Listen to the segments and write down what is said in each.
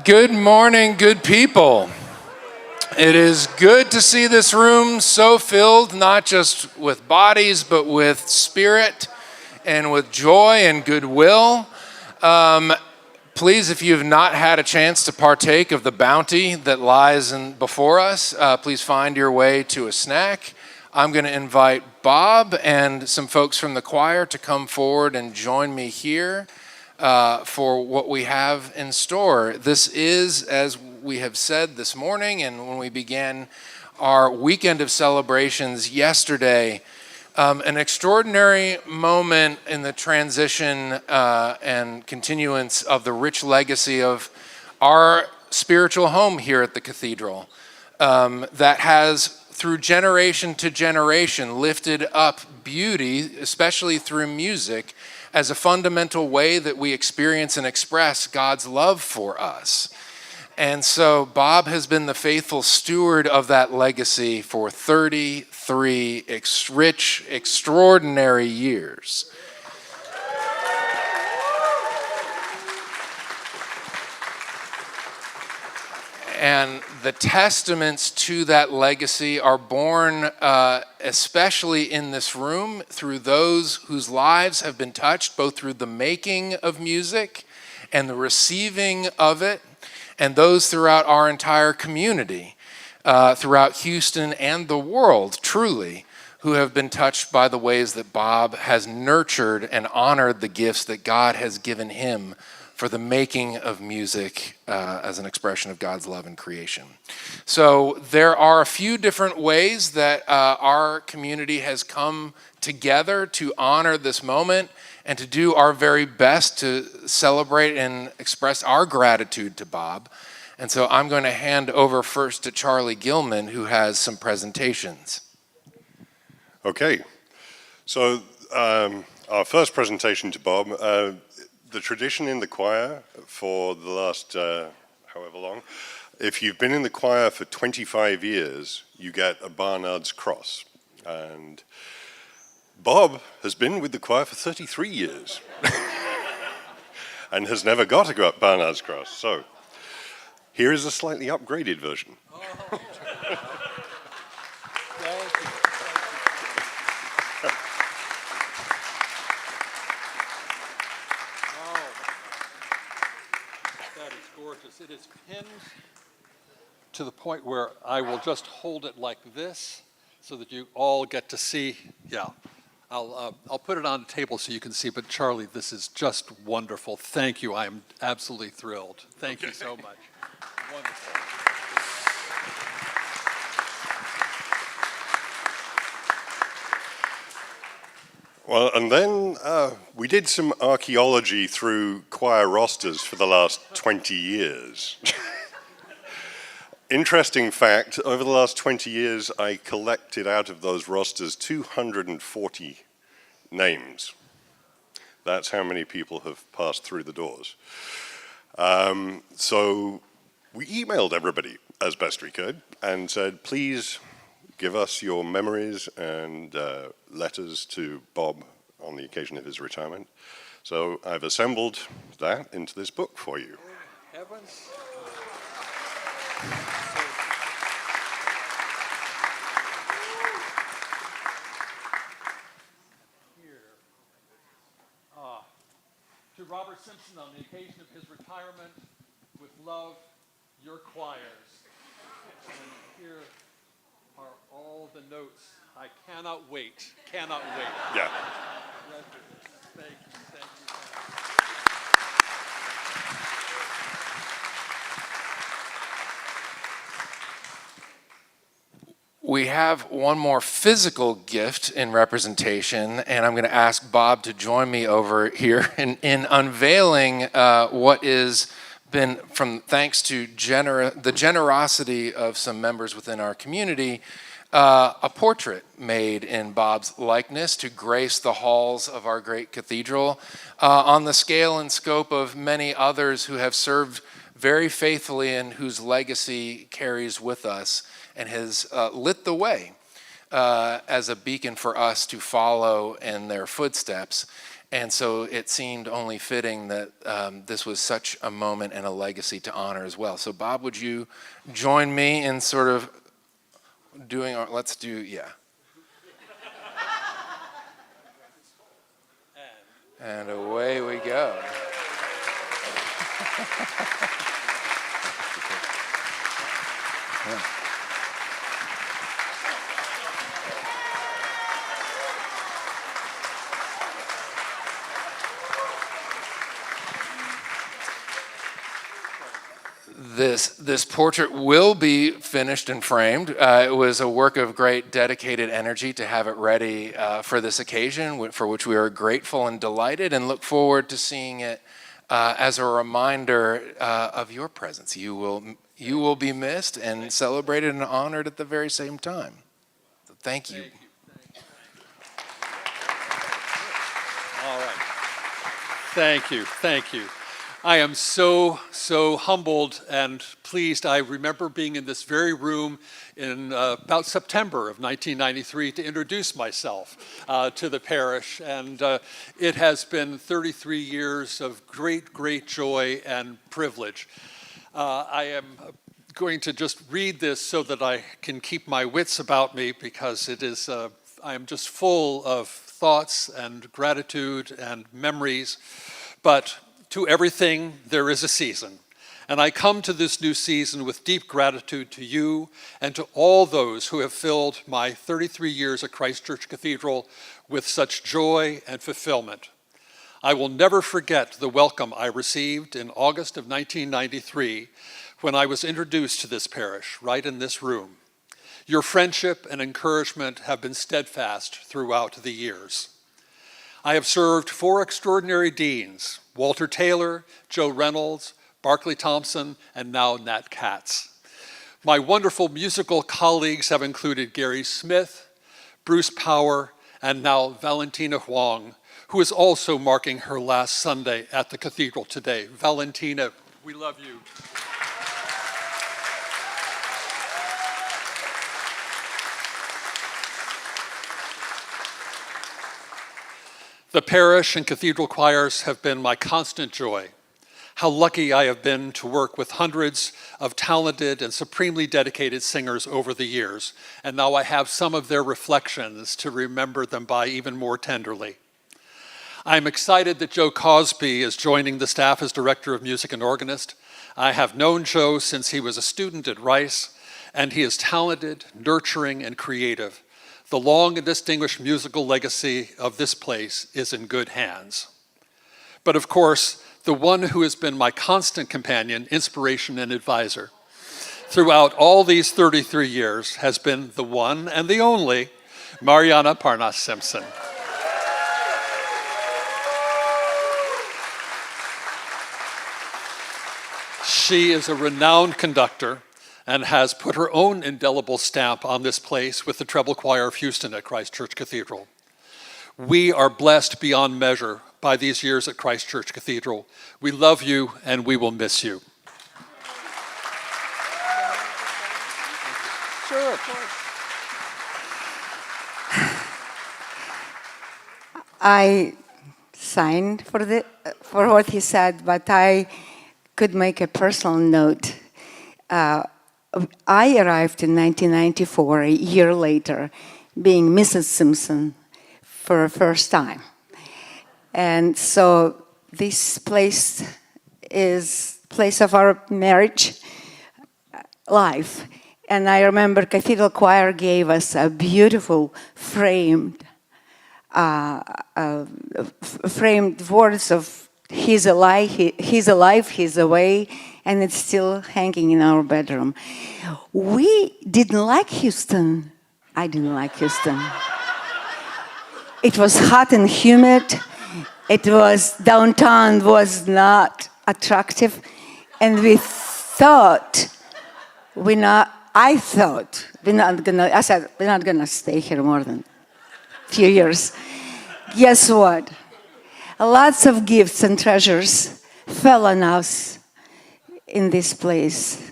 Good morning, good people. It is good to see this room so filled, not just with bodies, but with spirit and with joy and goodwill. Please, if you have not had a chance to partake of the bounty that lies before us, please find your way to a snack. I'm going to invite Bob and some folks from the choir to come forward and join me here for what we have in store. This is, as we have said this morning and when we began our weekend of celebrations yesterday, an extraordinary moment in the transition and continuance of the rich legacy of our spiritual home here at the Cathedral that has, through generation to generation, lifted up beauty, especially through music, as a fundamental way that we experience and express God's love for us. And so Bob has been the faithful steward of that legacy for 33 rich, extraordinary years. And the testaments to that legacy are born, especially in this room, through those whose lives have been touched, both through the making of music and the receiving of it, and those throughout our entire community, throughout Houston and the world, truly, who have been touched by the ways that Bob has nurtured and honored the gifts that God has given him for the making of music as an expression of God's love in creation. So there are a few different ways that our community has come together to honor this moment and to do our very best to celebrate and express our gratitude to Bob. And so I'm going to hand over first to Charlie Gilman, who has some presentations. Okay, so our first presentation to Bob, the tradition in the choir for the last however long, if you've been in the choir for 25 years, you get a Barnard's Cross. And Bob has been with the choir for 33 years and has never got a Barnard's Cross. So here is a slightly upgraded version. Oh. It is pinned to the point where I will just hold it like this so that you all get to see. Yeah, I'll put it on the table so you can see, but Charlie, this is just wonderful. Thank you. I am absolutely thrilled. Thank you so much. Wonderful. Well, and then we did some archaeology through choir rosters for the last 20 years. Interesting fact, over the last 20 years, I collected out of those rosters 240 names. That's how many people have passed through the doors. So we emailed everybody as best we could and said, please give us your memories and letters to Bob on the occasion of his retirement. So I've assembled that into this book for you. Heavens. Here. To Robert Simpson on the occasion of his retirement, with love, your choirs. And here are all the notes. I cannot wait. Cannot wait. Yeah. Thank you. Thank you. We have one more physical gift in representation, and I'm going to ask Bob to join me over here in unveiling what is been, from thanks to the generosity of some members within our community, a portrait made in Bob's likeness to grace the halls of our great cathedral on the scale and scope of many others who have served very faithfully and whose legacy carries with us and has lit the way as a beacon for us to follow in their footsteps. And so it seemed only fitting that this was such a moment and a legacy to honor as well. So Bob, would you join me in sort of doing our, let's do, yeah. And away we go. Yeah. This portrait will be finished and framed. It was a work of great dedicated energy to have it ready for this occasion, for which we are grateful and delighted, and look forward to seeing it as a reminder of your presence. You will be missed and celebrated and honored at the very same time. So thank you. All right. Thank you. Thank you. I am so humbled and pleased. I remember being in this very room in about September of 1993 to introduce myself to the parish. And it has been 33 years of great joy and privilege. I am going to just read this so that I can keep my wits about me, because it is, I am just full of thoughts and gratitude and memories. But to everything, there is a season. And I come to this new season with deep gratitude to you and to all those who have filled my 33 years at Christ Church Cathedral with such joy and fulfillment. I will never forget the welcome I received in August of 1993 when I was introduced to this parish, right in this room. Your friendship and encouragement have been steadfast throughout the years. I have served 4 extraordinary deans: Walter Taylor, Joe Reynolds, Barclay Thompson, and now Nat Katz. My wonderful musical colleagues have included Gary Smith, Bruce Power, and now Valentina Huang, who is also marking her last Sunday at the cathedral today. Valentina, we love you. The parish and cathedral choirs have been my constant joy. How lucky I have been to work with hundreds of talented and supremely dedicated singers over the years, and now I have some of their reflections to remember them by even more tenderly. I'm excited that Joe Cosby is joining the staff as Director of Music and Organist. I have known Joe since he was a student at Rice, and he is talented, nurturing, and creative. The long and distinguished musical legacy of this place is in good hands. But of course, the one who has been my constant companion, inspiration, and advisor throughout all these 33 years has been the one and the only Mariana Parnas Simpson. She is a renowned conductor and has put her own indelible stamp on this place with the Treble Choir of Houston at Christ Church Cathedral. We are blessed beyond measure by these years at Christ Church Cathedral. We love you and we will miss you. Sure, of course. I signed for what he said, but I could make a personal note. I arrived in 1994, a year later, being Mrs. Simpson for the first time. And so this place is place of our marriage life. And I remember Cathedral Choir gave us a beautiful framed words of he's alive, he's away, and it's still hanging in our bedroom. We didn't like Houston. I didn't like Houston. It was hot and humid. It was downtown was not attractive, and I thought we're not gonna stay here more than a few years. Guess what? Lots of gifts and treasures fell on us in this place.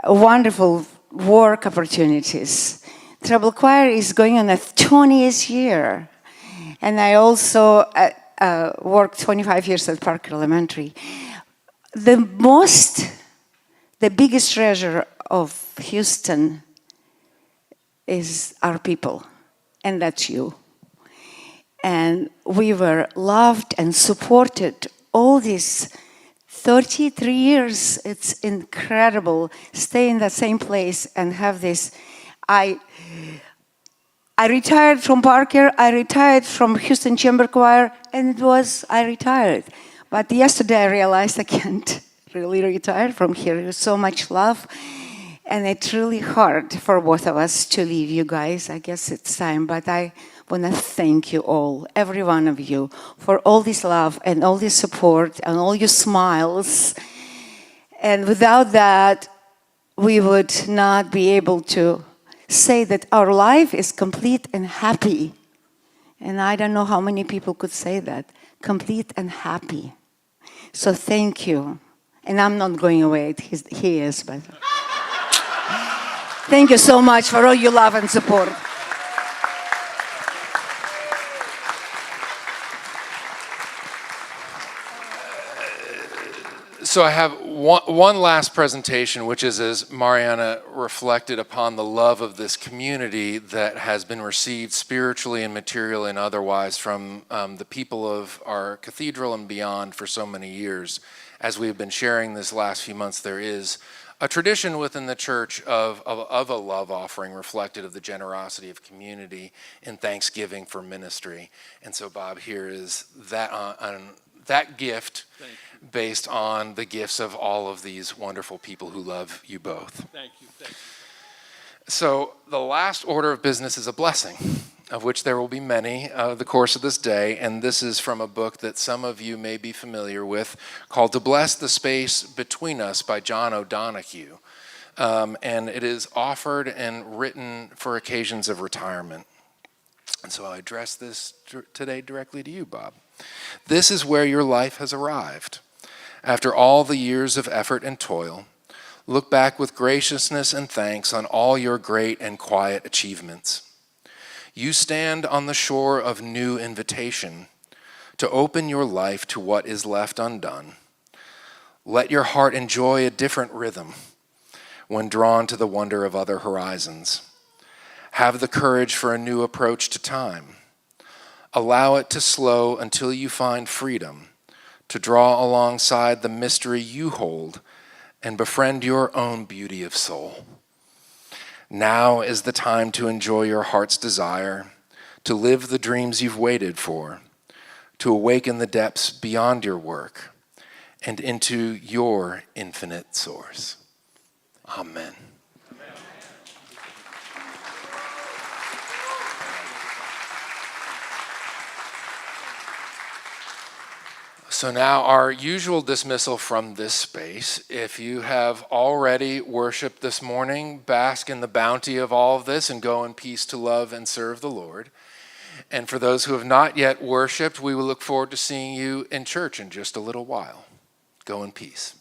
Wonderful work opportunities. Treble Choir is going on a 20th year. And I also, worked 25 years at Park Elementary. The biggest treasure of Houston is our people, and that's you. And we were loved and supported all these 33 years. It's incredible. Stay in the same place and have this. I retired from Parker, I retired from Houston Chamber Choir, and I retired. But yesterday I realized I can't really retire from here. There's so much love, and it's really hard for both of us to leave you guys. I guess it's time, but I want to thank you all, every one of you, for all this love and all this support and all your smiles. And without that, we would not be able to say that our life is complete and happy. And I don't know how many people could say that, complete and happy. So thank you. And I'm not going away, he is, but thank you so much for all your love and support. So I have one last presentation, which is as Mariana reflected upon the love of this community that has been received spiritually and materially and otherwise from the people of our cathedral and beyond for so many years. As we've been sharing this last few months, there is a tradition within the church of a love offering reflected of the generosity of community in thanksgiving for ministry. And so Bob, here is that gift based on the gifts of all of these wonderful people who love you both. Thank you. Thank you. So the last order of business is a blessing, of which there will be many the course of this day, and this is from a book that some of you may be familiar with called To Bless the Space Between Us by John O'Donohue. And it is offered and written for occasions of retirement. And so I address this today directly to you, Bob. This is where your life has arrived. After all the years of effort and toil, look back with graciousness and thanks on all your great and quiet achievements. You stand on the shore of new invitation to open your life to what is left undone. Let your heart enjoy a different rhythm when drawn to the wonder of other horizons. Have the courage for a new approach to time. Allow it to slow until you find freedom to draw alongside the mystery you hold and befriend your own beauty of soul. Now is the time to enjoy your heart's desire, to live the dreams you've waited for, to awaken the depths beyond your work and into your infinite source. Amen. So now our usual dismissal from this space. If you have already worshiped this morning, bask in the bounty of all of this and go in peace to love and serve the Lord. And for those who have not yet worshiped, we will look forward to seeing you in church in just a little while. Go in peace.